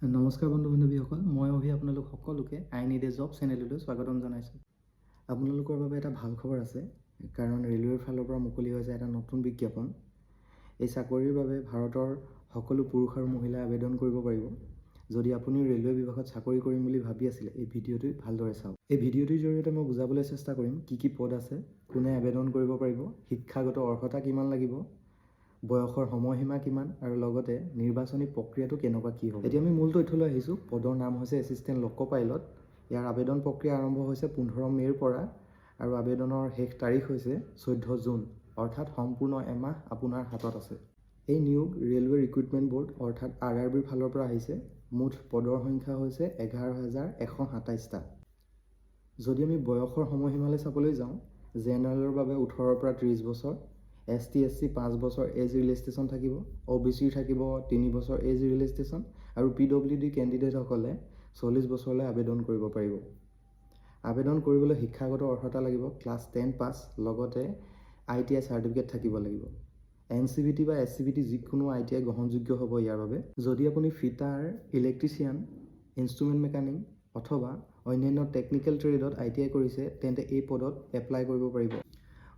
নমস্কাৰ বন্ধু বান্ধৱীসকল, মই অভি আপোনালোক সকলোকে আই নিড এ জব চেনেললৈ স্বাগতম জনাইছোঁ। আপোনালোকৰ বাবে এটা ভাল খবৰ আছে, কাৰণ ৰেলৱেৰ ফালৰ পৰা মুকলি হৈছে এটা নতুন বিজ্ঞাপন। এই চাকৰিৰ বাবে ভাৰতৰ সকলো পুৰুষ আৰু মহিলাই আবেদন কৰিব পাৰিব। যদি আপুনি ৰেলৱে বিভাগত চাকৰি কৰিম বুলি ভাবি আছিলে, এই ভিডিঅ'টো ভালদৰে চাওক। এই ভিডিঅ'টোৰ জৰিয়তে মই বুজাবলৈ চেষ্টা কৰিম কি পদ আছে, কোনে আবেদন কৰিব পাৰিব, শিক্ষাগত অৰ্হতা কিমান লাগিব, বয়সৰ সময়সীমা কিমান, আৰু লগতে নিৰ্বাচনী প্ৰক্ৰিয়াটো কেনেকুৱা কি হ'ব। এতিয়া আমি মূল তথ্যলৈ আহিছোঁ। পদৰ নাম হৈছে এছিষ্টেণ্ট লোক পাইলট। ইয়াৰ আবেদন প্ৰক্ৰিয়া আৰম্ভ হৈছে 15 মে'ৰ পৰা আৰু আবেদনৰ শেষ তাৰিখ হৈছে 14 জুন, অৰ্থাৎ সম্পূৰ্ণ এমাহ আপোনাৰ হাতত আছে। এই নিয়োগ ৰেলৱে ৰিক্ৰুটমেণ্ট বৰ্ড অৰ্থাৎ RRBৰ ফালৰ পৰা আহিছে। মুঠ পদৰ সংখ্যা হৈছে 11,127টা। যদি আমি বয়সৰ সময়সীমালৈ চাবলৈ যাওঁ, জেনেৰেলৰ বাবে 18ৰ পৰা 30 বছৰ, ST SC 5 বছৰ এজ ৰিলেষ্টেশ্যন থাকিব, OBCৰ থাকিব 3 বছৰ এজ ৰিলেষ্টেশ্যন, আৰু PWD কেণ্ডিডেটসকলে 40 বছৰলৈ আবেদন কৰিব পাৰিব। আবেদন কৰিবলৈ শিক্ষাগত অৰ্হতা লাগিব ক্লাছ 10 পাছ, লগতে ITI চাৰ্টিফিকেট থাকিব লাগিব। NCVT বা SCVT যিকোনো ITI গ্ৰহণযোগ্য হ'ব ইয়াৰ বাবে। যদি আপুনি ফিটাৰ, ইলেক্ট্ৰিচিয়ান, ইনষ্ট্ৰুমেণ্ট মেকানিক অথবা অন্যান্য টেকনিকেল ট্ৰেডত ITI কৰিছে, তেন্তে এই পদত এপ্লাই কৰিব পাৰিব।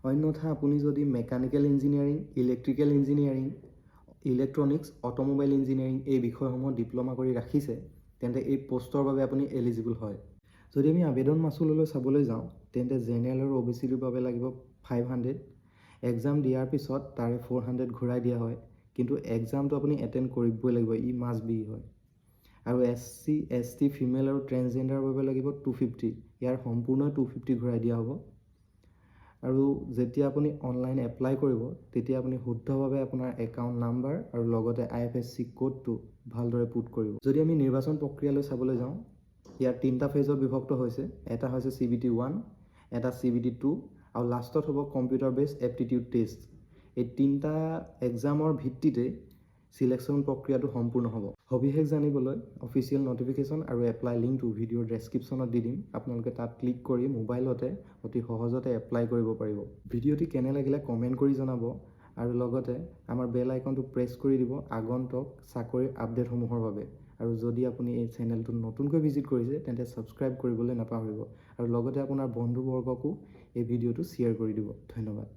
অন্যথা আপুনি যদি mechanical engineering, electrical engineering, electronics, automobile engineering এই বিষয়সমূহ ডিপ্ল'মা কৰি ৰাখিছে, তেন্তে এই পোষ্টৰ বাবে আপুনি এলিজিবল হয়। যদি আমি আবেদন মাচুললৈ চাবলৈ যাওঁ, তেন্তে জেনেৰেল আৰু OBCৰ বাবে লাগিব 500। এক্সাম দিয়াৰ পিছত তাৰে 400 ঘূৰাই দিয়া হয়, কিন্তু এক্সামটো আপুনি এটেণ্ড কৰিবই লাগিব, ই মাষ্ট বি হয়। আৰু SC ST ফিমেল আৰু ট্ৰেন্সজেণ্ডাৰৰ বাবে লাগিব 250। ইয়াৰ সম্পূৰ্ণ 250 ঘূৰাই দিয়া হ'ব। আৰু যেতিয়া আপুনি অনলাইন এপ্লাই কৰিব, তেতিয়া আপুনি শুদ্ধভাৱে আপোনাৰ একাউণ্ট নাম্বাৰ আৰু লগতে IFSC কোডটো ভালদৰে পুট কৰিব। যদি আমি নিৰ্বাচন প্ৰক্ৰিয়ালৈ চাবলৈ যাওঁ, ইয়াৰ 3টা ফেজত বিভক্ত হৈছে। এটা হৈছে CBT 1, এটা CBT 2, আৰু লাষ্টত হ'ব কম্পিউটাৰ বেছড এপ্টিটিউড টেষ্ট। এই 3টা এক্সামৰ ভিত্তিতে চিলেকশ্যন প্ৰক্ৰিয়াটো সম্পূৰ্ণ হ'ব। সবিশেষ জানিবলৈ অফিচিয়েল নটিফিকেশ্যন আৰু এপ্লাই লিংকটো ভিডিঅ'ৰ ডেছক্ৰিপশ্যনত দি দিম। আপোনালোকে তাত ক্লিক কৰি মোবাইলতে অতি সহজতে এপ্লাই কৰিব পাৰিব। ভিডিঅ'টি কেনে লাগিলে কমেণ্ট কৰি জনাব, আৰু লগতে আমাৰ বেল আইকনটো প্ৰেছ কৰি দিব আগন্তুক চাকৰিৰ আপডেটসমূহৰ বাবে। আৰু যদি আপুনি এই চেনেলটো নতুনকৈ ভিজিট কৰিছে, তেন্তে ছাবস্ক্ৰাইব কৰিবলৈ নাপাহৰিব, আৰু লগতে আপোনাৰ বন্ধুবৰ্গকো এই ভিডিঅ'টো শ্বেয়াৰ কৰি দিব। ধন্যবাদ।